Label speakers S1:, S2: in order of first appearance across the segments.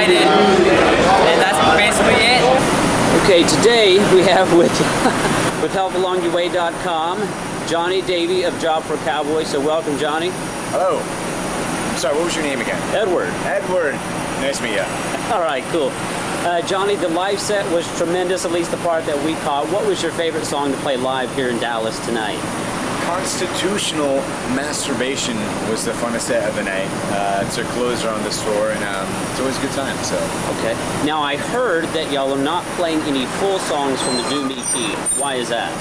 S1: excited, and that's basically it.
S2: Okay, today we have with HelpAlongYourWay.com, Johnny Davy of Job for Cowboy. So welcome, Johnny.
S3: Hello. Sorry, what was your name again?
S2: Edward.
S3: Edward. Nice to meet you.
S2: All right, cool. Johnny, the live set was tremendous, at least the part that we caught. What was your favorite song to play live here in Dallas tonight?
S3: Constitutional Masturbation was the funnest set of the night. It's our closer on the tour, and it's always a good time. So.
S2: Okay. Now I heard that y'all are not playing any full songs from the Doom EP. Why is that?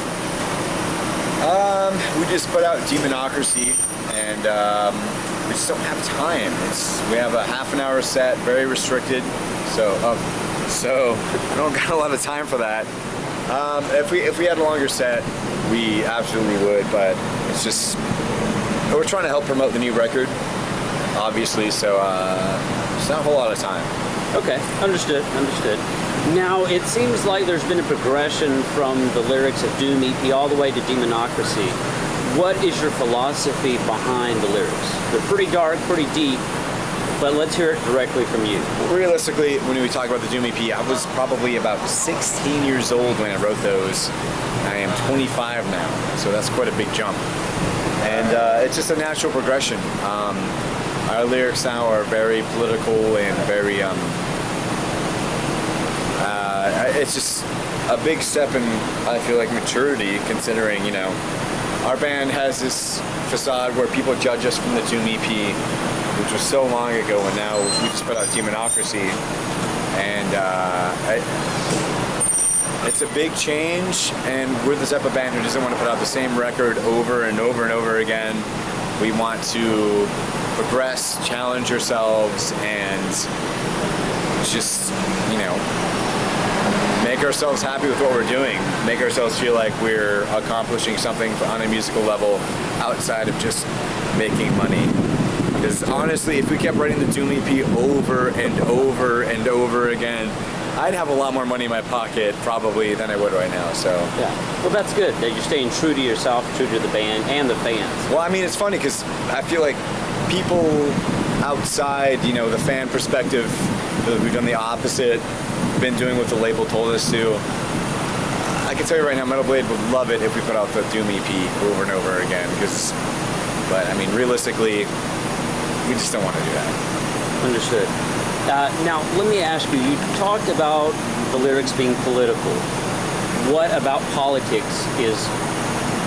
S3: We just put out Demonocracy, and we just don't have time. We have a half an hour set, very restricted. So we don't got a lot of time for that. If we had a longer set, we absolutely would, but it's just, we're trying to help promote the new record, obviously, so it's not a whole lot of time.
S2: Okay, understood. Now, it seems like there's been a progression from the lyrics of Doom EP all the way to Demonocracy. What is your philosophy behind the lyrics? They're pretty dark, pretty deep, but let's hear it directly from you.
S3: Realistically, when we talk about the Doom EP, I was probably about 16 years old when I wrote those. I am 25 now, so that's quite a big jump. And it's just a natural progression. Our lyrics now are very political and very, it's just a big step in, I feel like, maturity, considering, you know, our band has this facade where people judge us from the Doom EP, which was so long ago, and now we just put out Demonocracy, and it's a big change, and we're the type of band who doesn't want to put out the same record over and over and over again. We want to progress, challenge ourselves, and just, you know, make ourselves happy with what we're doing, make ourselves feel like we're accomplishing something on a musical level outside of just making money. Because honestly, if we kept writing the Doom EP over and over and over again, I'd have a lot more money in my pocket probably than I would right now. So
S2: yeah, well, that's good that you're staying true to yourself, true to the band and the fans.
S3: Well, I mean, it's funny because I feel like people outside, you know, the fan perspective, we've done the opposite, been doing what the label told us to. I can tell you right now, Metal Blade would love it if we put out the Doom EP over and over again. But I mean, realistically, we just don't want to do that.
S2: Understood. Now, let me ask you, you talked about the lyrics being political. What about politics is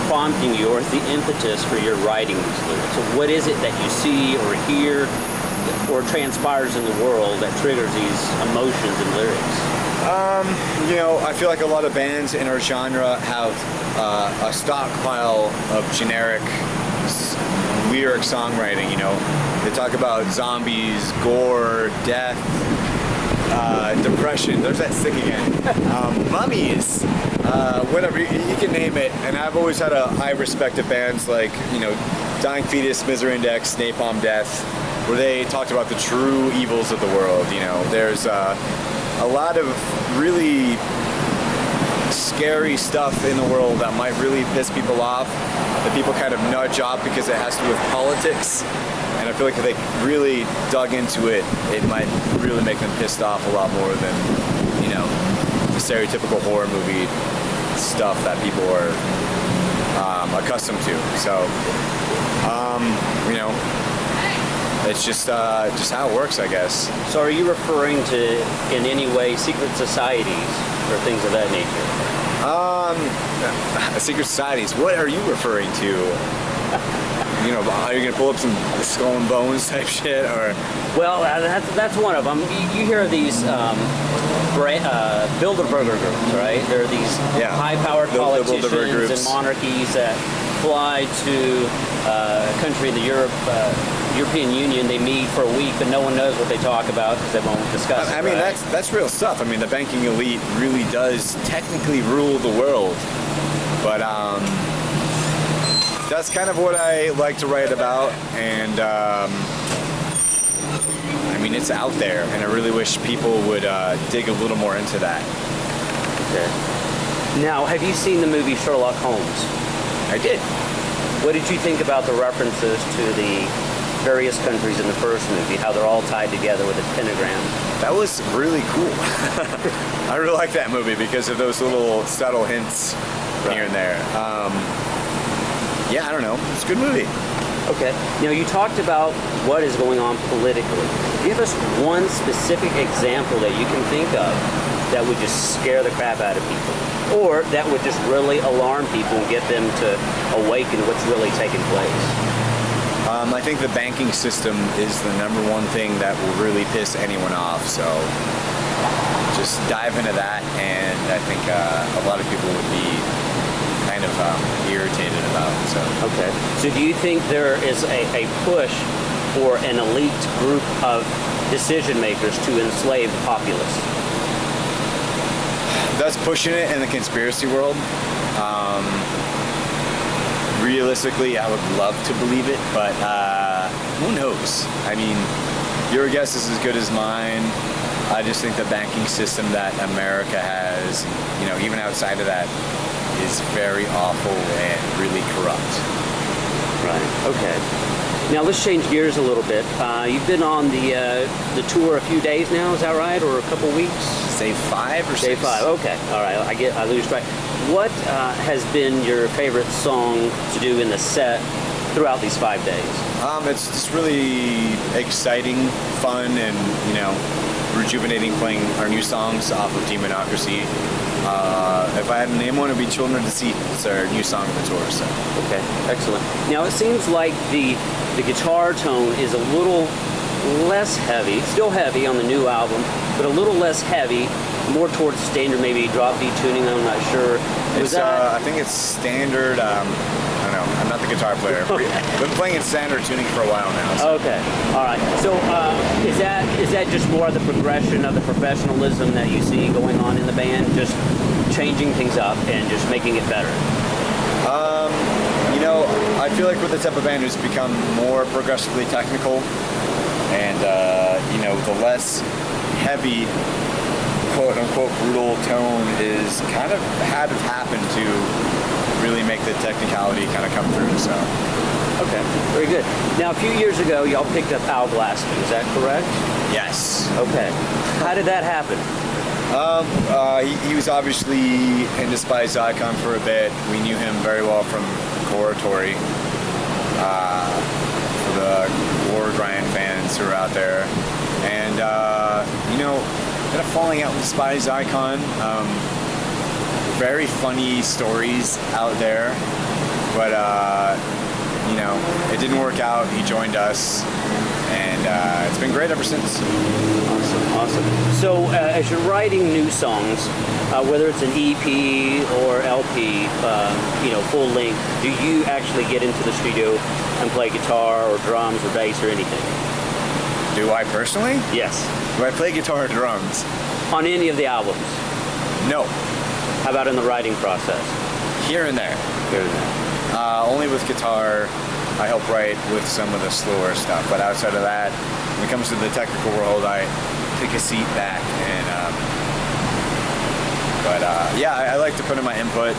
S2: prompting you, or is the impetus for your writing these lyrics? So what is it that you see or hear or transpires in the world that triggers these emotions and lyrics?
S3: You know, I feel like a lot of bands in our genre have a stockpile of generic lyric songwriting, you know. They talk about zombies, gore, death, depression. There's that stick again. Mummies, whatever, you can name it. And I've always had a high respect of bands like, you know, Dying Fetus, Misery Index, Napalm Death, where they talked about the true evils of the world. You know, there's a lot of really scary stuff in the world that might really piss people off, that people kind of nudge off because it has to do with politics. And I feel like if they really dug into it, it might really make them pissed off a lot more than, you know, the stereotypical horror movie stuff that people are accustomed to. So, you know, it's just how it works, I guess.
S2: So are you referring to, in any way, secret societies or things of that nature?
S3: Secret societies, what are you referring to? You know, are you gonna pull up some Skull and Bones type shit, or?
S2: Well, that's one of them. You hear these Bilderberger groups, right? There are these high-powered politicians and monarchies that fly to a country in the European Union. They meet for a week, but no one knows what they talk about because they won't discuss it.
S3: I mean,
S2: right?
S3: that's real stuff. I mean, the banking elite really does technically rule the world, but that's kind of what I like to write about, and I mean, it's out there, and I really wish people would dig a little more into that.
S2: Okay. Now, have you seen the movie Sherlock Holmes?
S3: I did.
S2: What did you think about the references to the various countries in the first movie, how they're all tied together with a pentagram.
S3: That was really cool. I really like that movie because of those little subtle hints here and there. Yeah, I don't know. It's a good movie.
S2: Okay. Now, you talked about what is going on politically. Give us one specific example that you can think of that would just scare the crap out of people, or that would just really alarm people and get them to awaken what's really taking place.
S3: I think the banking system is the number one thing that will really piss anyone off. So just dive into that, and I think a lot of people would be kind of irritated about it. So.
S2: Okay. So do you think there is a push for an elite group of decision makers to enslave the populace?
S3: That's pushing it in the conspiracy world. Realistically, I would love to believe it, but who knows? I mean, your guess is as good as mine. I just think the banking system that America has, you know, even outside of that, is very awful and really corrupt.
S2: Right. Okay. Now let's change gears a little bit. You've been on the tour a few days now, is that right, or a couple weeks?
S3: Say 5 or 6.
S2: Day 5. Okay. All right. I lose track. What has been your favorite song to do in the set throughout these 5 days?
S3: It's just really exciting, fun, and you know, rejuvenating playing our new songs off of Demonocracy. If I had to name one, it would be Children of Deceit. It's our new song of the tour. So.
S2: Okay, excellent. Now it seems like the guitar tone is a little less heavy, still heavy on the new album, but a little less heavy, more towards standard, maybe drop D tuning, I'm not sure.
S3: I think it's standard, I don't know, I'm not the guitar player.
S2: Okay.
S3: I've been playing in standard tuning for a while now. So.
S2: Okay, all right. So is that just more of the progression of the professionalism that you see going on in the band, just changing things up and just making it better?
S3: You know, I feel like with the type of band who's become more progressively technical, and you know, the less heavy, quote unquote, brutal tone is kind of had to happen to really make the technicality kind of come through. So.
S2: Okay, very good. Now, a few years ago, y'all picked up Al Glaston. Is that correct?
S3: Yes.
S2: Okay. How did that happen?
S3: He was obviously in Despised Icon for a bit. We knew him very well from Oratory. For the Lord Ryan fans who are out there. And, you know, kind of falling out with Despised Icon. Very funny stories out there. But, you know, it didn't work out. He joined us. And it's been great ever since.
S2: Awesome. So, as you're writing new songs, whether it's an EP or LP, you know, full length, do you actually get into the studio and play guitar or drums or bass or anything?
S3: Do I personally?
S2: Yes.
S3: Do I play guitar or drums?
S2: On any of the albums?
S3: No.
S2: How about in the writing process?
S3: Here and there.
S2: Here and there.
S3: Only with guitar. I help write with some of the slower stuff, but outside of that, when it comes to the technical world, I take a seat back and, yeah, I like to put in my input.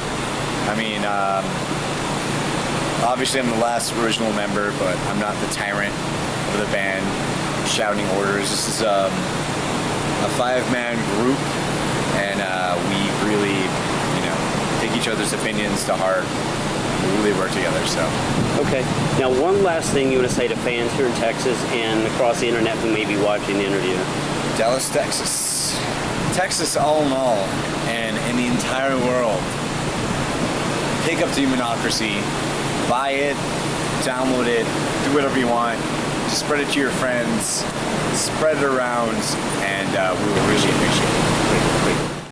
S3: I mean, obviously I'm the last original member, but I'm not the tyrant of the band shouting orders. This is a 5-man group, and we really, you know, take each other's opinions to heart. We really work together, so.
S2: Okay. Now, one last thing you want to say to fans here in Texas and across the internet who may be watching the interview.
S3: Dallas, Texas. Texas all in all, and in the entire world. Pick up Demonocracy, buy it, download it, do whatever you want. Just spread it to your friends, spread it around, and we will really appreciate it.